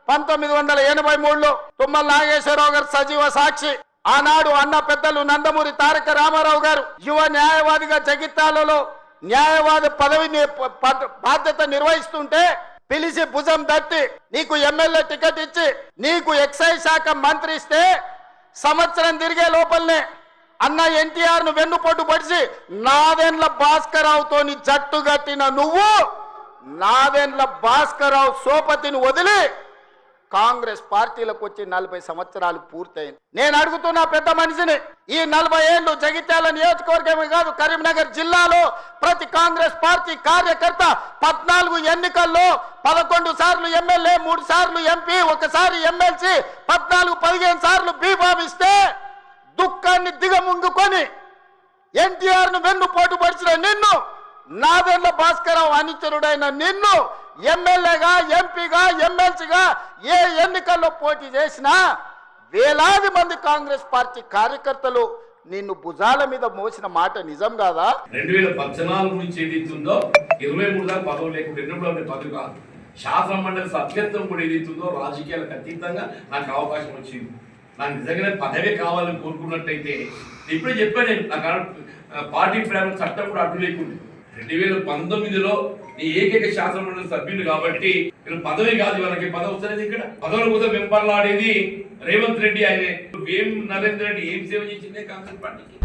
1983లో తుమ్మల నాగేశ్వరరావు గారు సజీవ సాక్షి. ఆనాడు అన్న పెద్దలు నందమూరి తారక రామారావు గారు యువ న్యాయవాదిగా జగిత్యాలలో న్యాయవాద పదవిని బాధ్యత నిర్వహిస్తుంటే పిలిచి భుజం తట్టి నీకు ఎమ్మెల్యే టికెట్ ఇచ్చి నీకు ఎక్సైజ్ శాఖ మంత్రి ఇస్తే సంవత్సరం తిరిగే లోపలనే అన్న ఎన్టీఆర్ ను వెన్నుపోటు పడిచి నాదెండ్ల భాస్కరరావుతోని జట్టు కట్టిన నువ్వు నాదెండ్ల భాస్కరరావు సోపతిని వదిలి కాంగ్రెస్ పార్టీలకు వచ్చి 40 సంవత్సరాలు పూర్తయింది. నేను అడుగుతున్నా పెద్ద మనిషిని, ఈ 40 ఏళ్ళు జగిత్యాల నియోజకవర్గమే కాదు కరీంనగర్ జిల్లాలో ప్రతి కాంగ్రెస్ పార్టీ కార్యకర్త 14 ఎన్నికల్లో 11 సార్లు ఎమ్మెల్యే, 3 సార్లు ఎంపీ, 1 సారి ఎమ్మెల్సీ, 14-15 సార్లు బీభావిస్తే దుఃఖాన్ని దిగముంగుకొని ఎన్టీఆర్ ను వెన్నుపోటు పడిచిన నిన్ను, నాదెండ్ల భాస్కరరావు అనుచరుడైన నిన్ను ఎమ్మెల్యేగా, ఎంపీగా, ఎమ్మెల్సీగా ఏ ఎన్నికల్లో పోటీ చేసినా వేలాది మంది కాంగ్రెస్ పార్టీ కార్యకర్తలు నిన్ను భుజాల మీద మోసిన మాట నిజం కాదా? 2014 నుంచి ఏదైతుందో 23 దాకా పదవి లేకుండా ఎన్నడూ పదవి కాదు. శాసన మండలి సభ్యత్వం కూడా ఏదైతుందో రాజకీయాలకు అతీతంగా నాకు అవకాశం వచ్చింది. నాకు నిజంగానే పదవే కావాలని కోరుకున్నట్టయితే ఇప్పుడే చెప్పాను నేను, నాకు పార్టీ ప్రేమ చట్టం కూడా అడ్డు లేకుండా 2019లో నీ ఏకైక శాసన మండలి సభ్యులు కాబట్టి పదవి కాదు, వాళ్ళకి పదవి వస్తుంది. ఇక్కడ పదవుల కోసం వెంపర్లాడేది రేవంత్ రెడ్డి. ఆయన ఏం నరేంద్ర రెడ్డి ఏం సేవ చేసిందే కాంగ్రెస్ పార్టీకి.